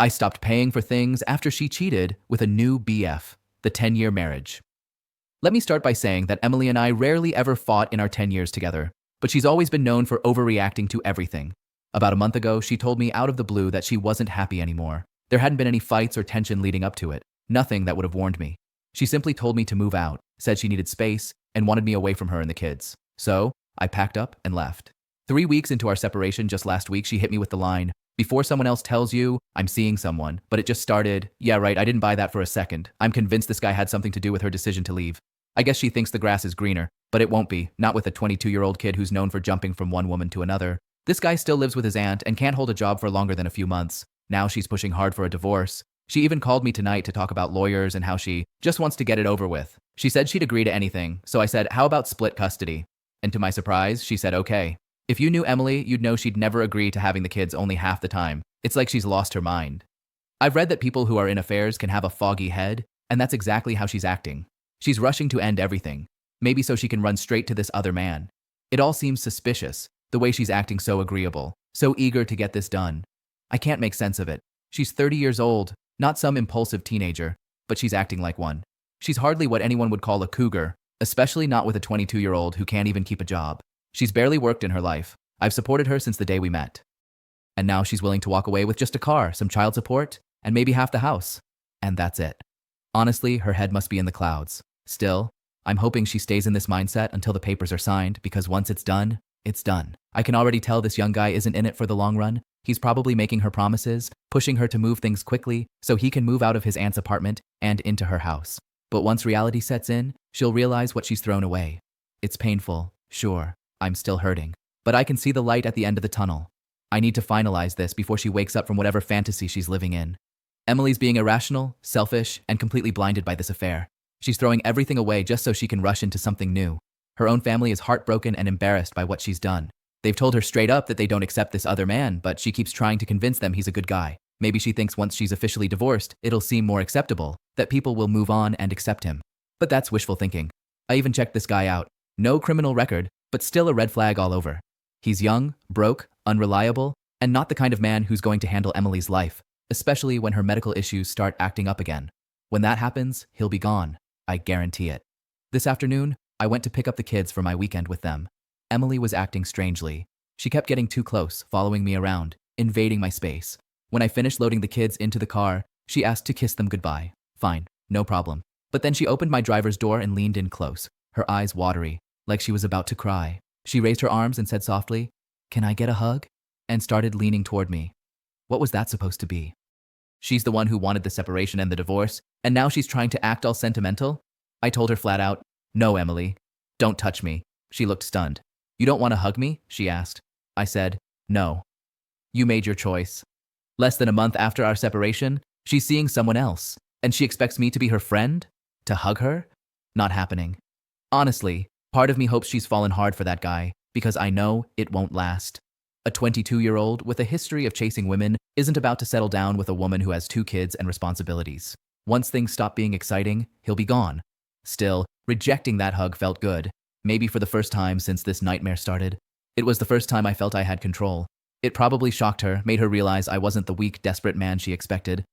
I stopped paying for things after she cheated with a new BF, the 10-year marriage. Let me start by saying that Emily and I rarely ever fought in our 10 years together, but she's always been known for overreacting to everything. About a month ago, she told me out of the blue that she wasn't happy anymore. There hadn't been any fights or tension leading up to it, nothing that would have warned me. She simply told me to move out, said she needed space, and wanted me away from her and the kids. So, I packed up and left. 3 weeks into our separation just last week, she hit me with the line, "Before someone else tells you, I'm seeing someone," but it just started, "Yeah, right, I didn't buy that for a second. I'm convinced this guy had something to do with her decision to leave." I guess she thinks the grass is greener, but it won't be, not with a 22-year-old kid who's known for jumping from one woman to another. This guy still lives with his aunt and can't hold a job for longer than a few months. Now she's pushing hard for a divorce. She even called me tonight to talk about lawyers and how she just wants to get it over with. She said she'd agree to anything, so I said, "How about split custody?" And to my surprise, she said, "Okay." If you knew Emily, you'd know she'd never agree to having the kids only half the time. It's like she's lost her mind. I've read that people who are in affairs can have a foggy head, and that's exactly how she's acting. She's rushing to end everything, maybe so she can run straight to this other man. It all seems suspicious, the way she's acting so agreeable, so eager to get this done. I can't make sense of it. She's 30 years old, not some impulsive teenager, but she's acting like one. She's hardly what anyone would call a cougar, especially not with a 22-year-old who can't even keep a job. She's barely worked in her life. I've supported her since the day we met. And now she's willing to walk away with just a car, some child support, and maybe half the house. And that's it. Honestly, her head must be in the clouds. Still, I'm hoping she stays in this mindset until the papers are signed, because once it's done, it's done. I can already tell this young guy isn't in it for the long run. He's probably making her promises, pushing her to move things quickly so he can move out of his aunt's apartment and into her house. But once reality sets in, she'll realize what she's thrown away. It's painful, sure. I'm still hurting. But I can see the light at the end of the tunnel. I need to finalize this before she wakes up from whatever fantasy she's living in. Emily's being irrational, selfish, and completely blinded by this affair. She's throwing everything away just so she can rush into something new. Her own family is heartbroken and embarrassed by what she's done. They've told her straight up that they don't accept this other man, but she keeps trying to convince them he's a good guy. Maybe she thinks once she's officially divorced, it'll seem more acceptable, that people will move on and accept him. But that's wishful thinking. I even checked this guy out. No criminal record, but still a red flag all over. He's young, broke, unreliable, and not the kind of man who's going to handle Emily's life, especially when her medical issues start acting up again. When that happens, he'll be gone. I guarantee it. This afternoon, I went to pick up the kids for my weekend with them. Emily was acting strangely. She kept getting too close, following me around, invading my space. When I finished loading the kids into the car, she asked to kiss them goodbye. Fine, no problem. But then she opened my driver's door and leaned in close, her eyes watery, like she was about to cry. She raised her arms and said softly, "Can I get a hug?" and started leaning toward me. What was that supposed to be? She's the one who wanted the separation and the divorce, and now she's trying to act all sentimental? I told her flat out, "No, Emily, don't touch me." She looked stunned. "You don't want to hug me?" she asked. I said, "No. You made your choice." Less than a month after our separation, she's seeing someone else, and she expects me to be her friend? To hug her? Not happening. Honestly, part of me hopes she's fallen hard for that guy, because I know it won't last. A 22-year-old with a history of chasing women isn't about to settle down with a woman who has 2 kids and responsibilities. Once things stop being exciting, he'll be gone. Still, rejecting that hug felt good. Maybe for the first time since this nightmare started. It was the first time I felt I had control. It probably shocked her, made her realize I wasn't the weak, desperate man she expected.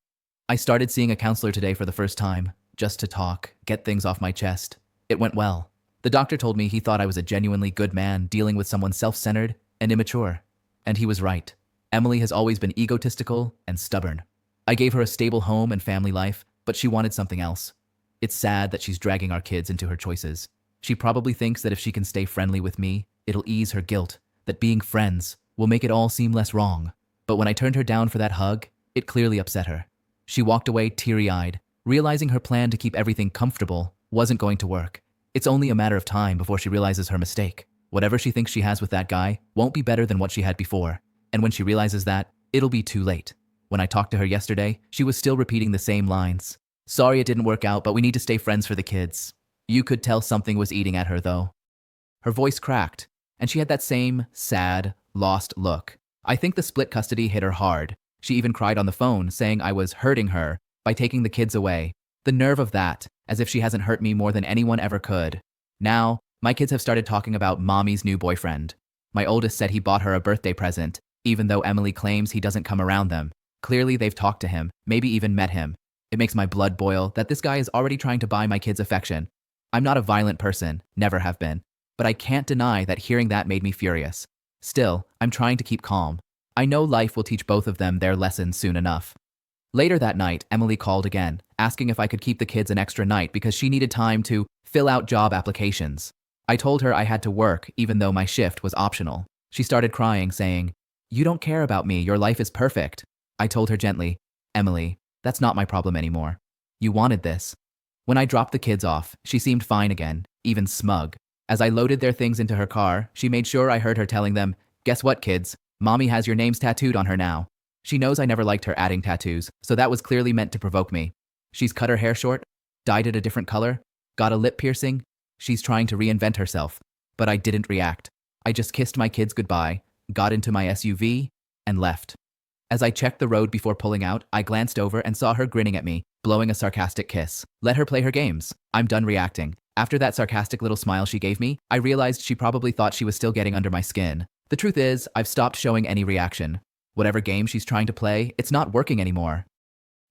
I started seeing a counselor today for the first time, just to talk, get things off my chest. It went well. The doctor told me he thought I was a genuinely good man dealing with someone self-centered and immature. And he was right. Emily has always been egotistical and stubborn. I gave her a stable home and family life, but she wanted something else. It's sad that she's dragging our kids into her choices. She probably thinks that if she can stay friendly with me, it'll ease her guilt, that being friends will make it all seem less wrong. But when I turned her down for that hug, it clearly upset her. She walked away teary-eyed, realizing her plan to keep everything comfortable wasn't going to work. It's only a matter of time before she realizes her mistake. Whatever she thinks she has with that guy won't be better than what she had before. And when she realizes that, it'll be too late. When I talked to her yesterday, she was still repeating the same lines. "Sorry it didn't work out, but we need to stay friends for the kids." You could tell something was eating at her, though. Her voice cracked, and she had that same sad, lost look. I think the split custody hit her hard. She even cried on the phone, saying I was hurting her by taking the kids away. The nerve of that, as if she hasn't hurt me more than anyone ever could. Now, my kids have started talking about mommy's new boyfriend. My oldest said he bought her a birthday present, even though Emily claims he doesn't come around them. Clearly, they've talked to him, maybe even met him. It makes my blood boil that this guy is already trying to buy my kids' affection. I'm not a violent person, never have been, but I can't deny that hearing that made me furious. Still, I'm trying to keep calm. I know life will teach both of them their lessons soon enough. Later that night, Emily called again, asking if I could keep the kids an extra night because she needed time to fill out job applications. I told her I had to work even though my shift was optional. She started crying, saying, "You don't care about me, your life is perfect." I told her gently, "Emily, that's not my problem anymore. You wanted this." When I dropped the kids off, she seemed fine again, even smug. As I loaded their things into her car, she made sure I heard her telling them, "Guess what, kids? Mommy has your names tattooed on her now." She knows I never liked her adding tattoos, so that was clearly meant to provoke me. She's cut her hair short, dyed it a different color, got a lip piercing. She's trying to reinvent herself, but I didn't react. I just kissed my kids goodbye, got into my SUV, and left. As I checked the road before pulling out, I glanced over and saw her grinning at me, blowing a sarcastic kiss. Let her play her games. I'm done reacting. After that sarcastic little smile she gave me, I realized she probably thought she was still getting under my skin. The truth is, I've stopped showing any reaction. Whatever game she's trying to play, it's not working anymore.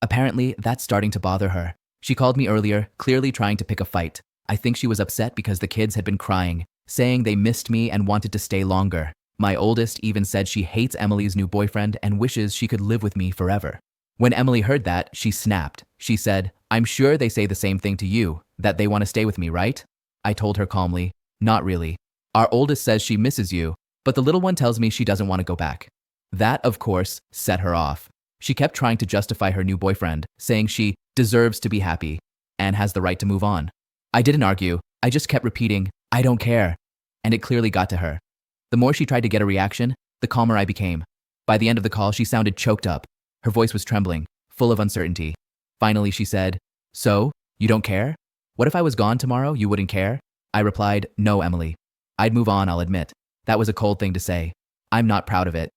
Apparently, that's starting to bother her. She called me earlier, clearly trying to pick a fight. I think she was upset because the kids had been crying, saying they missed me and wanted to stay longer. My oldest even said she hates Emily's new boyfriend and wishes she could live with me forever. When Emily heard that, she snapped. She said, "I'm sure they say the same thing to you, that they want to stay with me, right?" I told her calmly, "Not really. Our oldest says she misses you, but the little one tells me she doesn't want to go back." That, of course, set her off. She kept trying to justify her new boyfriend, saying she deserves to be happy and has the right to move on. I didn't argue. I just kept repeating, "I don't care." And it clearly got to her. The more she tried to get a reaction, the calmer I became. By the end of the call, she sounded choked up. Her voice was trembling, full of uncertainty. Finally, she said, "So, you don't care? What if I was gone tomorrow, you wouldn't care?" I replied, "No, Emily. I'd move on, I'll admit." That was a cold thing to say. I'm not proud of it.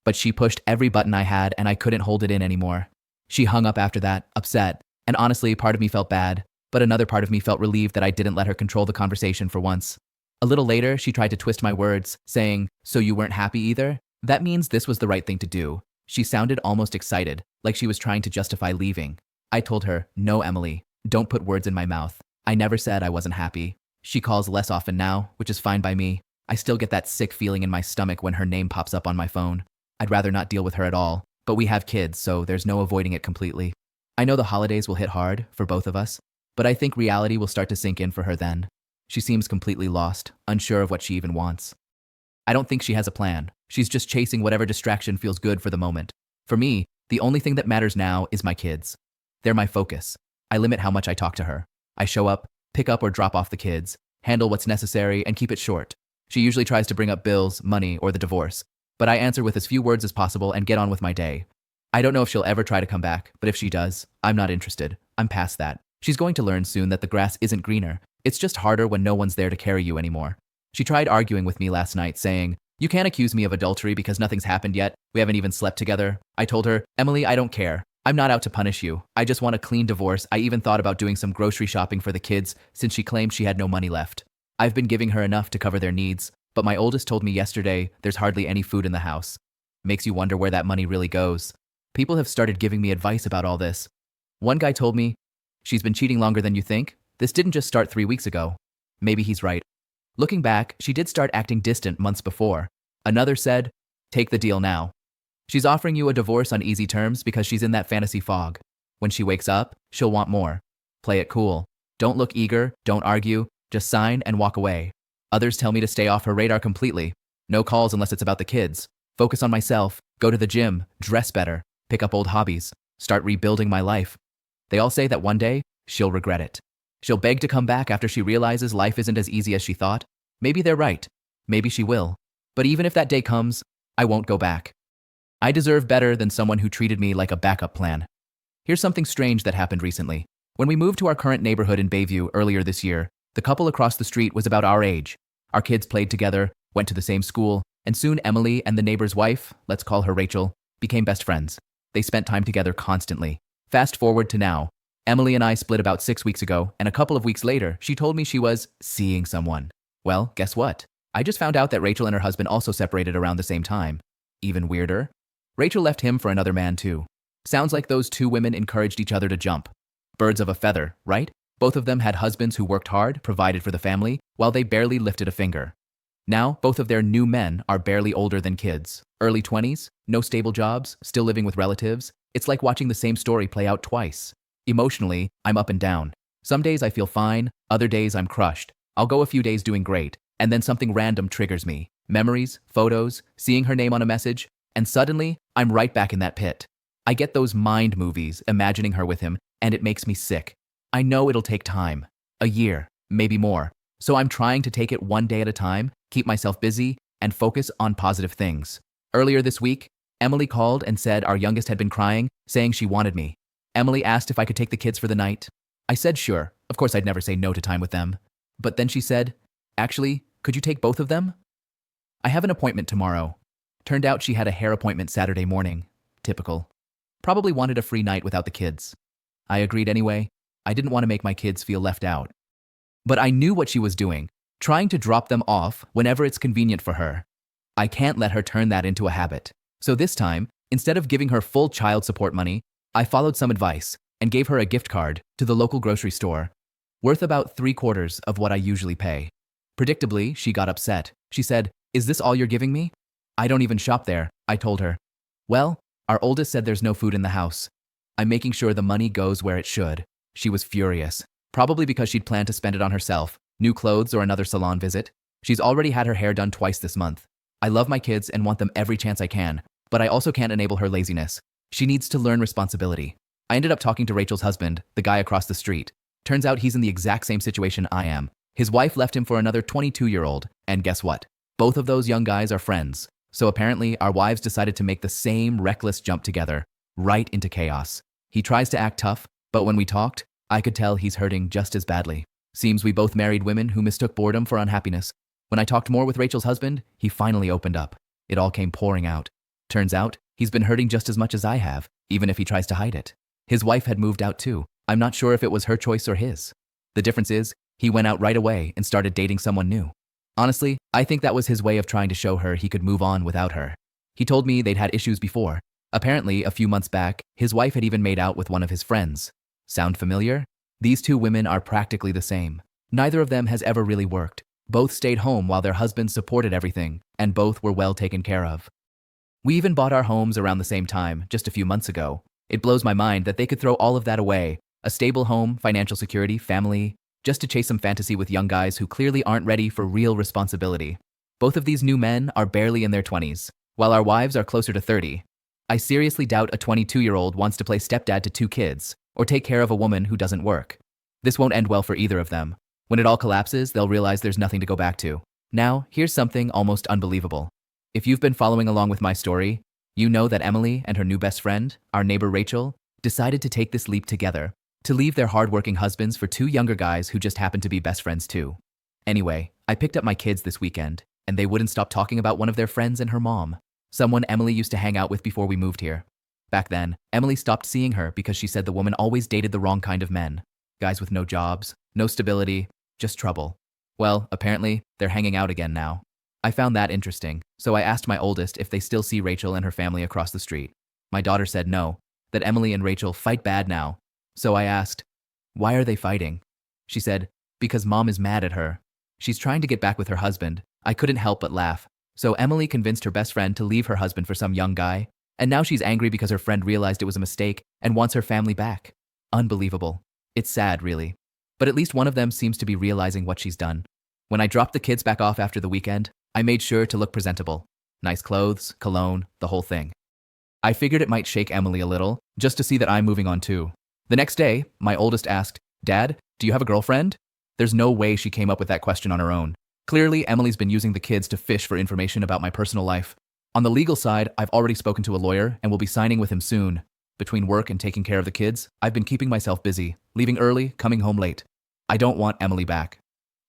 But she pushed every button I had and I couldn't hold it in anymore. She hung up after that, upset, and honestly, part of me felt bad, but another part of me felt relieved that I didn't let her control the conversation for once. A little later, she tried to twist my words, saying, "So you weren't happy either? That means this was the right thing to do." She sounded almost excited, like she was trying to justify leaving. I told her, "No, Emily, don't put words in my mouth. I never said I wasn't happy." She calls less often now, which is fine by me. I still get that sick feeling in my stomach when her name pops up on my phone. I'd rather not deal with her at all, but we have kids, so there's no avoiding it completely. I know the holidays will hit hard for both of us, but I think reality will start to sink in for her then. She seems completely lost, unsure of what she even wants. I don't think she has a plan. She's just chasing whatever distraction feels good for the moment. For me, the only thing that matters now is my kids. They're my focus. I limit how much I talk to her. I show up, pick up or drop off the kids, handle what's necessary, and keep it short. She usually tries to bring up bills, money, or the divorce, but I answer with as few words as possible and get on with my day. I don't know if she'll ever try to come back, but if she does, I'm not interested. I'm past that. She's going to learn soon that the grass isn't greener. It's just harder when no one's there to carry you anymore. She tried arguing with me last night, saying, "You can't accuse me of adultery because nothing's happened yet. We haven't even slept together." I told her, "Emily, I don't care. I'm not out to punish you. I just want a clean divorce." I even thought about doing some grocery shopping for the kids since she claimed she had no money left. I've been giving her enough to cover their needs, but my oldest told me yesterday there's hardly any food in the house. Makes you wonder where that money really goes. People have started giving me advice about all this. One guy told me, "She's been cheating longer than you think. This didn't just start 3 weeks ago." Maybe he's right. Looking back, she did start acting distant months before. Another said, "Take the deal now." She's offering you a divorce on easy terms because she's in that fantasy fog. When she wakes up, she'll want more. Play it cool. Don't look eager, don't argue, just sign and walk away. Others tell me to stay off her radar completely. No calls unless it's about the kids. Focus on myself, go to the gym, dress better, pick up old hobbies, start rebuilding my life. They all say that one day, she'll regret it. She'll beg to come back after she realizes life isn't as easy as she thought. Maybe they're right. Maybe she will. But even if that day comes, I won't go back. I deserve better than someone who treated me like a backup plan. Here's something strange that happened recently. When we moved to our current neighborhood in Bayview earlier this year, the couple across the street was about our age. Our kids played together, went to the same school, and soon Emily and the neighbor's wife, let's call her Rachel, became best friends. They spent time together constantly. Fast forward to now. Emily and I split about 6 weeks ago, and a couple of weeks later, she told me she was seeing someone. Well, guess what? I just found out that Rachel and her husband also separated around the same time. Even weirder, Rachel left him for another man too. Sounds like those two women encouraged each other to jump. Birds of a feather, right? Both of them had husbands who worked hard, provided for the family, while they barely lifted a finger. Now, both of their new men are barely older than kids. Early 20s, no stable jobs, still living with relatives. It's like watching the same story play out twice. Emotionally, I'm up and down. Some days I feel fine, other days I'm crushed. I'll go a few days doing great, and then something random triggers me. Memories, photos, seeing her name on a message, and suddenly, I'm right back in that pit. I get those mind movies, imagining her with him, and it makes me sick. I know it'll take time. A year, maybe more. So I'm trying to take it one day at a time, keep myself busy, and focus on positive things. Earlier this week, Emily called and said our youngest had been crying, saying she wanted me. Emily asked if I could take the kids for the night. I said sure. Of course I'd never say no to time with them. But then she said, actually, could you take both of them? I have an appointment tomorrow. Turned out she had a hair appointment Saturday morning. Typical. Probably wanted a free night without the kids. I agreed anyway. I didn't want to make my kids feel left out. But I knew what she was doing, trying to drop them off whenever it's convenient for her. I can't let her turn that into a habit. So this time, instead of giving her full child support money, I followed some advice and gave her a gift card to the local grocery store, worth about 3/4 of what I usually pay. Predictably, she got upset. She said, "Is this all you're giving me?" "I don't even shop there," I told her. "Well, our oldest said there's no food in the house. I'm making sure the money goes where it should." She was furious, probably because she'd planned to spend it on herself, new clothes or another salon visit. She's already had her hair done twice this month. I love my kids and want them every chance I can, but I also can't enable her laziness. She needs to learn responsibility. I ended up talking to Rachel's husband, the guy across the street. Turns out he's in the exact same situation I am. His wife left him for another 22-year-old, and guess what? Both of those young guys are friends. So apparently, our wives decided to make the same reckless jump together, right into chaos. He tries to act tough, but when we talked, I could tell he's hurting just as badly. Seems we both married women who mistook boredom for unhappiness. When I talked more with Rachel's husband, he finally opened up. It all came pouring out. Turns out, he's been hurting just as much as I have, even if he tries to hide it. His wife had moved out too. I'm not sure if it was her choice or his. The difference is, he went out right away and started dating someone new. Honestly, I think that was his way of trying to show her he could move on without her. He told me they'd had issues before. Apparently, a few months back, his wife had even made out with one of his friends. Sound familiar? These two women are practically the same. Neither of them has ever really worked. Both stayed home while their husbands supported everything, and both were well taken care of. We even bought our homes around the same time, just a few months ago. It blows my mind that they could throw all of that away. A stable home, financial security, family, just to chase some fantasy with young guys who clearly aren't ready for real responsibility. Both of these new men are barely in their 20s, while our wives are closer to 30. I seriously doubt a 22-year-old wants to play stepdad to 2 kids, or take care of a woman who doesn't work. This won't end well for either of them. When it all collapses, they'll realize there's nothing to go back to. Now, here's something almost unbelievable. If you've been following along with my story, you know that Emily and her new best friend, our neighbor Rachel, decided to take this leap together, to leave their hardworking husbands for 2 younger guys who just happened to be best friends too. Anyway, I picked up my kids this weekend, and they wouldn't stop talking about one of their friends and her mom, someone Emily used to hang out with before we moved here. Back then, Emily stopped seeing her because she said the woman always dated the wrong kind of men. Guys with no jobs, no stability, just trouble. Well, apparently, they're hanging out again now. I found that interesting, so I asked my oldest if they still see Rachel and her family across the street. My daughter said no, that Emily and Rachel fight bad now. So I asked, why are they fighting? She said, because mom is mad at her. She's trying to get back with her husband. I couldn't help but laugh. So Emily convinced her best friend to leave her husband for some young guy, and now she's angry because her friend realized it was a mistake and wants her family back. Unbelievable. It's sad, really. But at least one of them seems to be realizing what she's done. When I dropped the kids back off after the weekend, I made sure to look presentable. Nice clothes, cologne, the whole thing. I figured it might shake Emily a little, just to see that I'm moving on too. The next day, my oldest asked, "Dad, do you have a girlfriend?" There's no way she came up with that question on her own. Clearly, Emily's been using the kids to fish for information about my personal life. On the legal side, I've already spoken to a lawyer and will be signing with him soon. Between work and taking care of the kids, I've been keeping myself busy, leaving early, coming home late. I don't want Emily back.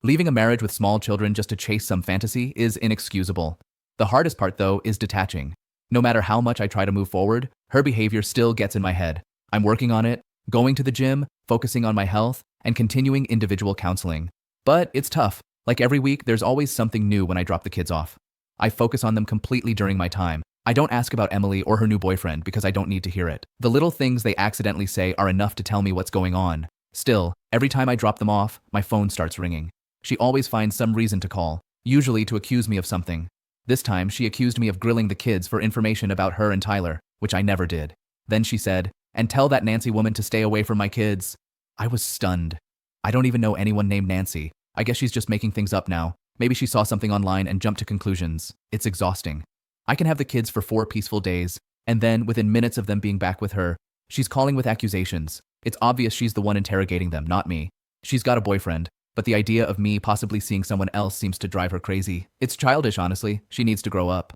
Leaving a marriage with small children just to chase some fantasy is inexcusable. The hardest part, though, is detaching. No matter how much I try to move forward, her behavior still gets in my head. I'm working on it, going to the gym, focusing on my health, and continuing individual counseling. But it's tough. Like every week, there's always something new when I drop the kids off. I focus on them completely during my time, I don't ask about Emily or her new boyfriend because I don't need to hear it. The little things they accidentally say are enough to tell me what's going on. Still, every time I drop them off, my phone starts ringing. She always finds some reason to call, usually to accuse me of something. This time, she accused me of grilling the kids for information about her and Tyler, which I never did. Then she said, "And tell that Nancy woman to stay away from my kids." I was stunned. I don't even know anyone named Nancy. I guess she's just making things up now. Maybe she saw something online and jumped to conclusions. It's exhausting. I can have the kids for 4 peaceful days, and then, within minutes of them being back with her, she's calling with accusations. It's obvious she's the one interrogating them, not me. She's got a boyfriend, but the idea of me possibly seeing someone else seems to drive her crazy. It's childish, honestly. She needs to grow up.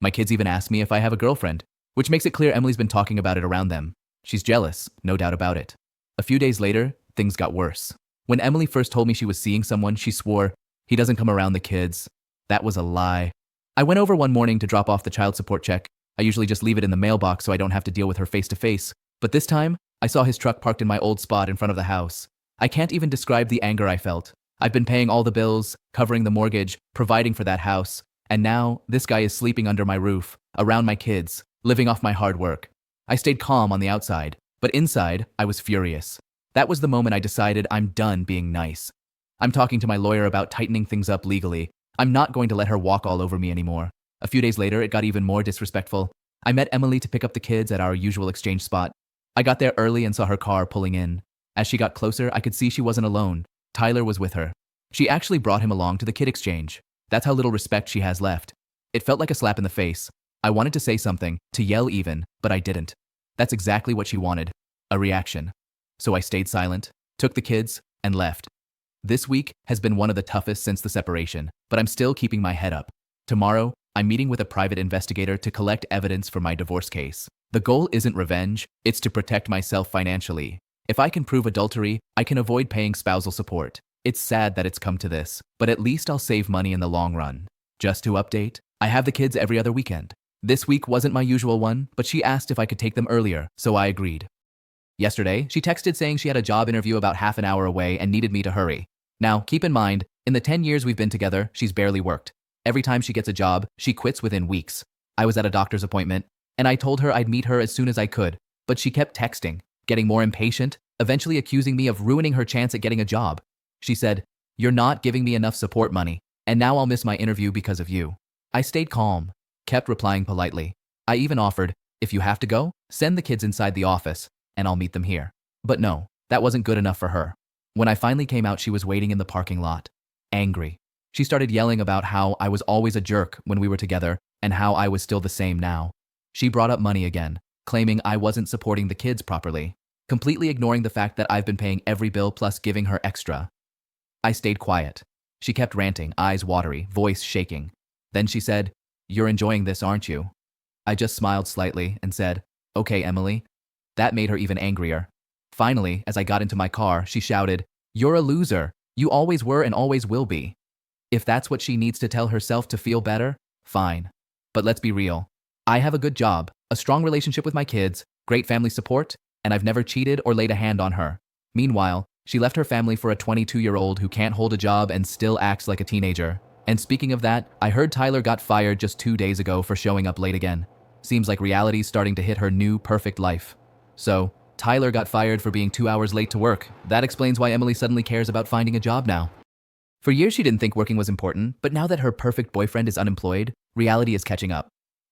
My kids even ask me if I have a girlfriend, which makes it clear Emily's been talking about it around them. She's jealous, no doubt about it. A few days later, things got worse. When Emily first told me she was seeing someone, she swore, "He doesn't come around the kids." That was a lie. I went over one morning to drop off the child support check. I usually just leave it in the mailbox so I don't have to deal with her face to face. But this time, I saw his truck parked in my old spot in front of the house. I can't even describe the anger I felt. I've been paying all the bills, covering the mortgage, providing for that house, and now this guy is sleeping under my roof, around my kids, living off my hard work. I stayed calm on the outside, but inside, I was furious. That was the moment I decided I'm done being nice. I'm talking to my lawyer about tightening things up legally. I'm not going to let her walk all over me anymore. A few days later, it got even more disrespectful. I met Emily to pick up the kids at our usual exchange spot. I got there early and saw her car pulling in. As she got closer, I could see she wasn't alone. Tyler was with her. She actually brought him along to the kid exchange. That's how little respect she has left. It felt like a slap in the face. I wanted to say something, to yell even, but I didn't. That's exactly what she wanted. A reaction. So I stayed silent, took the kids, and left. This week has been one of the toughest since the separation, but I'm still keeping my head up. Tomorrow, I'm meeting with a private investigator to collect evidence for my divorce case. The goal isn't revenge, it's to protect myself financially. If I can prove adultery, I can avoid paying spousal support. It's sad that it's come to this, but at least I'll save money in the long run. Just to update, I have the kids every other weekend. This week wasn't my usual one, but she asked if I could take them earlier, so I agreed. Yesterday, she texted saying she had a job interview about half an hour away and needed me to hurry. Now, keep in mind, in the 10 years we've been together, she's barely worked. Every time she gets a job, she quits within weeks. I was at a doctor's appointment, and I told her I'd meet her as soon as I could, but she kept texting, getting more impatient, eventually accusing me of ruining her chance at getting a job. She said, "You're not giving me enough support money, and now I'll miss my interview because of you." I stayed calm, kept replying politely. I even offered, "If you have to go, send the kids inside the office, and I'll meet them here." But no, that wasn't good enough for her. When I finally came out, she was waiting in the parking lot, angry. She started yelling about how I was always a jerk when we were together and how I was still the same now. She brought up money again, claiming I wasn't supporting the kids properly, completely ignoring the fact that I've been paying every bill plus giving her extra. I stayed quiet. She kept ranting, eyes watery, voice shaking. Then she said, "You're enjoying this, aren't you?" I just smiled slightly and said, "Okay, Emily." That made her even angrier. Finally, as I got into my car, she shouted, "You're a loser. You always were and always will be." If that's what she needs to tell herself to feel better, fine. But let's be real. I have a good job, a strong relationship with my kids, great family support, and I've never cheated or laid a hand on her. Meanwhile, she left her family for a 22-year-old who can't hold a job and still acts like a teenager. And speaking of that, I heard Tyler got fired just 2 days ago for showing up late again. Seems like reality's starting to hit her new perfect life. So, Tyler got fired for being 2 hours late to work. That explains why Emily suddenly cares about finding a job now. For years she didn't think working was important, but now that her perfect boyfriend is unemployed, reality is catching up.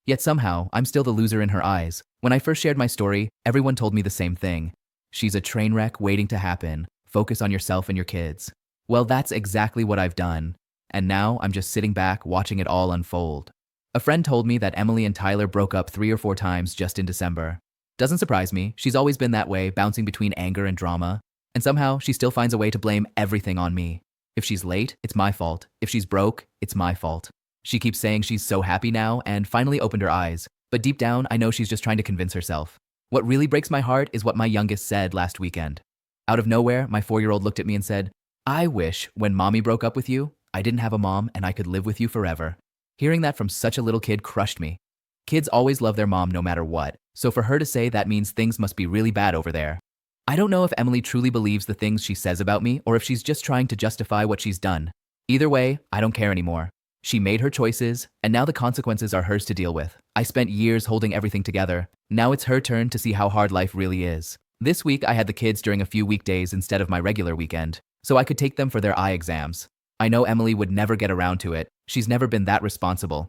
Yet somehow, I'm still the loser in her eyes. When I first shared my story, everyone told me the same thing. She's a train wreck waiting to happen. Focus on yourself and your kids. Well, that's exactly what I've done. And now I'm just sitting back watching it all unfold. A friend told me that Emily and Tyler broke up 3 or 4 times just in December. Doesn't surprise me, she's always been that way, bouncing between anger and drama. And somehow, she still finds a way to blame everything on me. If she's late, it's my fault. If she's broke, it's my fault. She keeps saying she's so happy now and finally opened her eyes. But deep down, I know she's just trying to convince herself. What really breaks my heart is what my youngest said last weekend. Out of nowhere, my 4-year-old looked at me and said, "I wish, when mommy broke up with you, I didn't have a mom and I could live with you forever." Hearing that from such a little kid crushed me. Kids always love their mom no matter what, so for her to say that means things must be really bad over there. I don't know if Emily truly believes the things she says about me or if she's just trying to justify what she's done. Either way, I don't care anymore. She made her choices, and now the consequences are hers to deal with. I spent years holding everything together. Now it's her turn to see how hard life really is. This week, I had the kids during a few weekdays instead of my regular weekend, so I could take them for their eye exams. I know Emily would never get around to it. She's never been that responsible.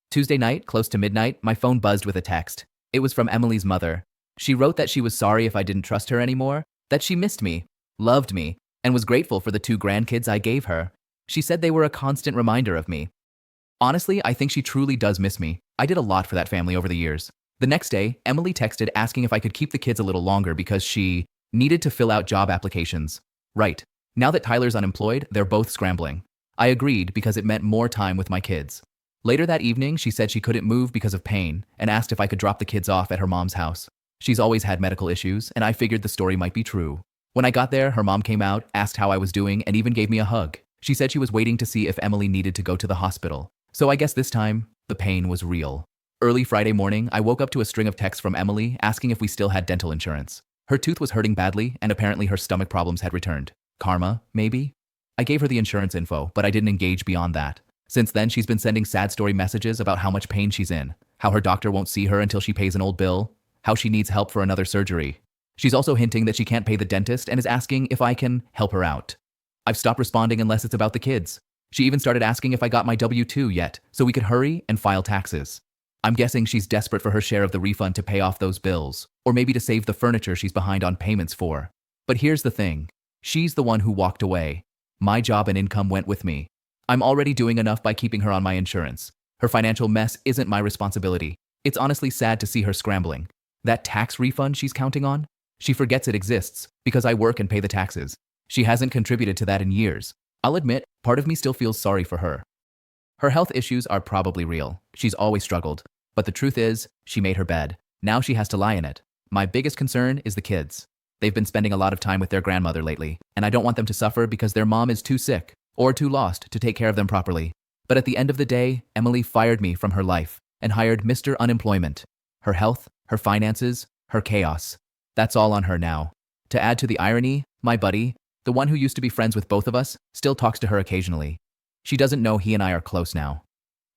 Tuesday night, close to midnight, my phone buzzed with a text. It was from Emily's mother. She wrote that she was sorry if I didn't trust her anymore, that she missed me, loved me, and was grateful for the 2 grandkids I gave her. She said they were a constant reminder of me. Honestly, I think she truly does miss me. I did a lot for that family over the years. The next day, Emily texted asking if I could keep the kids a little longer because she needed to fill out job applications. Right. Now that Tyler's unemployed, they're both scrambling. I agreed because it meant more time with my kids. Later that evening, she said she couldn't move because of pain and asked if I could drop the kids off at her mom's house. She's always had medical issues, and I figured the story might be true. When I got there, her mom came out, asked how I was doing, and even gave me a hug. She said she was waiting to see if Emily needed to go to the hospital. So I guess this time, the pain was real. Early Friday morning, I woke up to a string of texts from Emily asking if we still had dental insurance. Her tooth was hurting badly, and apparently her stomach problems had returned. Karma, maybe? I gave her the insurance info, but I didn't engage beyond that. Since then, she's been sending sad story messages about how much pain she's in, how her doctor won't see her until she pays an old bill, how she needs help for another surgery. She's also hinting that she can't pay the dentist and is asking if I can help her out. I've stopped responding unless it's about the kids. She even started asking if I got my W-2 yet, so we could hurry and file taxes. I'm guessing she's desperate for her share of the refund to pay off those bills, or maybe to save the furniture she's behind on payments for. But here's the thing. She's the one who walked away. My job and income went with me. I'm already doing enough by keeping her on my insurance. Her financial mess isn't my responsibility. It's honestly sad to see her scrambling. That tax refund she's counting on? She forgets it exists because I work and pay the taxes. She hasn't contributed to that in years. I'll admit, part of me still feels sorry for her. Her health issues are probably real. She's always struggled. But the truth is, she made her bed. Now she has to lie in it. My biggest concern is the kids. They've been spending a lot of time with their grandmother lately, and I don't want them to suffer because their mom is too sick or too lost to take care of them properly. But at the end of the day, Emily fired me from her life and hired Mr. Unemployment. Her health, her finances, her chaos. That's all on her now. To add to the irony, my buddy, the one who used to be friends with both of us, still talks to her occasionally. She doesn't know he and I are close now.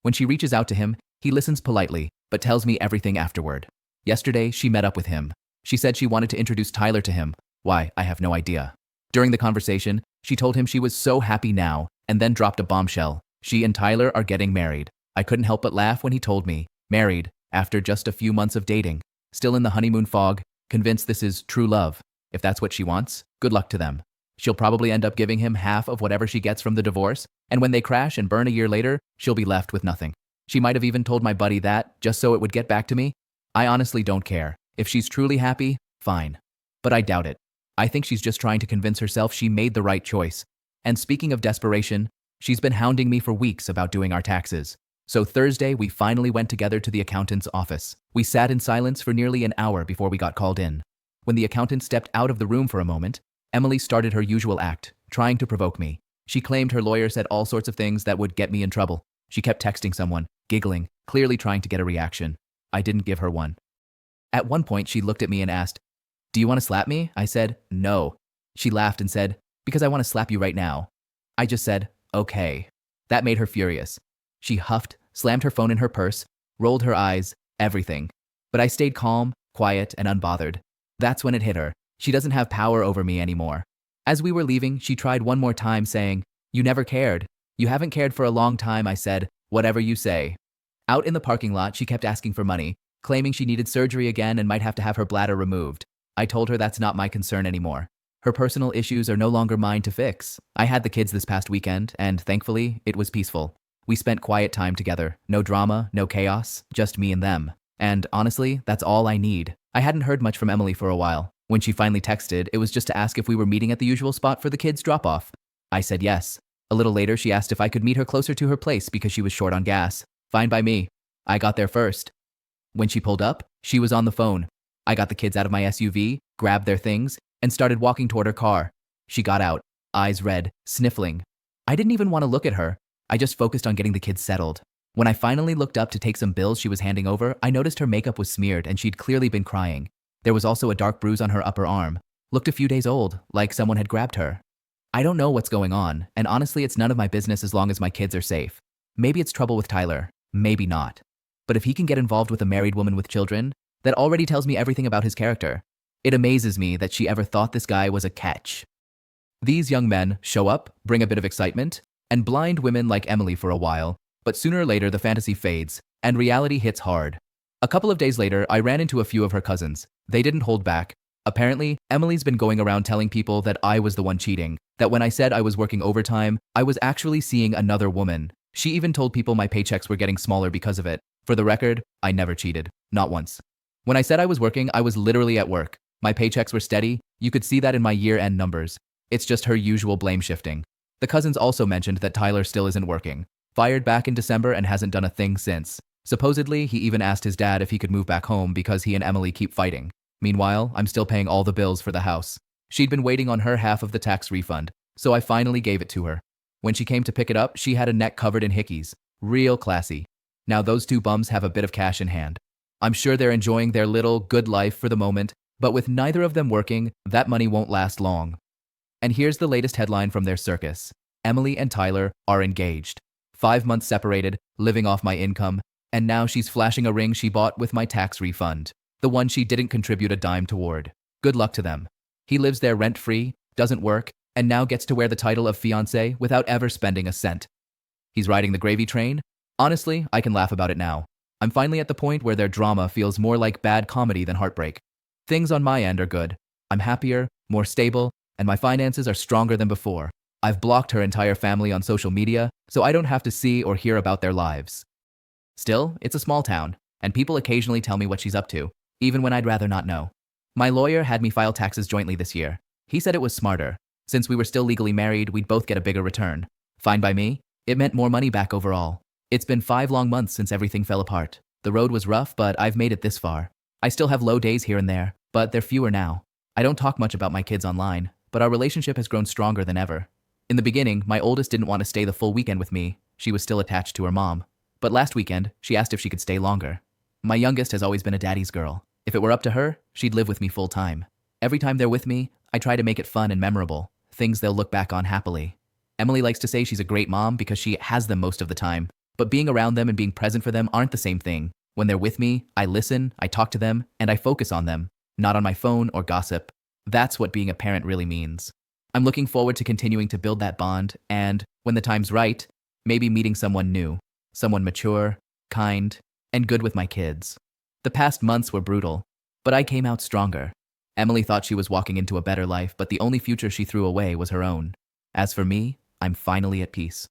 When she reaches out to him, he listens politely, but tells me everything afterward. Yesterday, she met up with him. She said she wanted to introduce Tyler to him. Why, I have no idea. During the conversation, she told him she was so happy now, and then dropped a bombshell. She and Tyler are getting married. I couldn't help but laugh when he told me. Married, after just a few months of dating. Still in the honeymoon fog, convinced this is true love. If that's what she wants, good luck to them. She'll probably end up giving him half of whatever she gets from the divorce, and when they crash and burn a year later, she'll be left with nothing. She might have even told my buddy that, just so it would get back to me. I honestly don't care. If she's truly happy, fine. But I doubt it. I think she's just trying to convince herself she made the right choice. And speaking of desperation, she's been hounding me for weeks about doing our taxes. So Thursday, we finally went together to the accountant's office. We sat in silence for nearly an hour before we got called in. When the accountant stepped out of the room for a moment, Emily started her usual act, trying to provoke me. She claimed her lawyer said all sorts of things that would get me in trouble. She kept texting someone, giggling, clearly trying to get a reaction. I didn't give her one. At one point, she looked at me and asked, "Do you want to slap me?" I said, "No." She laughed and said, "Because I want to slap you right now." I just said, "Okay." That made her furious. She huffed, slammed her phone in her purse, rolled her eyes, everything. But I stayed calm, quiet, and unbothered. That's when it hit her. She doesn't have power over me anymore. As we were leaving, she tried one more time saying, "You never cared. You haven't cared for a long time," I said, "Whatever you say." Out in the parking lot, she kept asking for money, claiming she needed surgery again and might have to have her bladder removed. I told her that's not my concern anymore. Her personal issues are no longer mine to fix. I had the kids this past weekend, and thankfully, it was peaceful. We spent quiet time together. No drama, no chaos, just me and them. And honestly, that's all I need. I hadn't heard much from Emily for a while. When she finally texted, it was just to ask if we were meeting at the usual spot for the kids' drop-off. I said yes. A little later, she asked if I could meet her closer to her place because she was short on gas. Fine by me. I got there first. When she pulled up, she was on the phone. I got the kids out of my SUV, grabbed their things, and started walking toward her car. She got out, eyes red, sniffling. I didn't even want to look at her. I just focused on getting the kids settled. When I finally looked up to take some bills she was handing over, I noticed her makeup was smeared and she'd clearly been crying. There was also a dark bruise on her upper arm. Looked a few days old, like someone had grabbed her. I don't know what's going on, and honestly, it's none of my business as long as my kids are safe. Maybe it's trouble with Tyler, maybe not. but if he can get involved with a married woman with children, that already tells me everything about his character. It amazes me that she ever thought this guy was a catch. These young men show up, bring a bit of excitement, and blind women like Emily for a while, but sooner or later the fantasy fades, and reality hits hard. A couple of days later, I ran into a few of her cousins. They didn't hold back. Apparently, Emily's been going around telling people that I was the one cheating, that when I said I was working overtime, I was actually seeing another woman. She even told people my paychecks were getting smaller because of it. For the record, I never cheated. Not once. When I said I was working, I was literally at work. My paychecks were steady. You could see that in my year-end numbers. It's just her usual blame shifting. The cousins also mentioned that Tyler still isn't working. Fired back in December and hasn't done a thing since. Supposedly, he even asked his dad if he could move back home because he and Emily keep fighting. Meanwhile, I'm still paying all the bills for the house. She'd been waiting on her half of the tax refund, so I finally gave it to her. When she came to pick it up, she had a neck covered in hickeys. Real classy. Now those two bums have a bit of cash in hand. I'm sure they're enjoying their little good life for the moment, but with neither of them working, that money won't last long. And here's the latest headline from their circus. Emily and Tyler are engaged. 5 months separated, living off my income, and now she's flashing a ring she bought with my tax refund. The one she didn't contribute a dime toward. Good luck to them. He lives there rent-free, doesn't work, and now gets to wear the title of fiancé without ever spending a cent. He's riding the gravy train? Honestly, I can laugh about it now. I'm finally at the point where their drama feels more like bad comedy than heartbreak. Things on my end are good. I'm happier, more stable, and my finances are stronger than before. I've blocked her entire family on social media, so I don't have to see or hear about their lives. Still, it's a small town, and people occasionally tell me what she's up to, even when I'd rather not know. My lawyer had me file taxes jointly this year. He said it was smarter. Since we were still legally married, we'd both get a bigger return. Fine by me. It meant more money back overall. It's been 5 long months since everything fell apart. The road was rough, but I've made it this far. I still have low days here and there, but they're fewer now. I don't talk much about my kids online, but our relationship has grown stronger than ever. In the beginning, my oldest didn't want to stay the full weekend with me. She was still attached to her mom. But last weekend, she asked if she could stay longer. My youngest has always been a daddy's girl. If it were up to her, she'd live with me full time. Every time they're with me, I try to make it fun and memorable, things they'll look back on happily. Emily likes to say she's a great mom because she has them most of the time, but being around them and being present for them aren't the same thing. When they're with me, I listen, I talk to them, and I focus on them, not on my phone or gossip. That's what being a parent really means. I'm looking forward to continuing to build that bond and, when the time's right, maybe meeting someone new, someone mature, kind, and good with my kids. The past months were brutal, but I came out stronger. Emily thought she was walking into a better life, but the only future she threw away was her own. As for me, I'm finally at peace.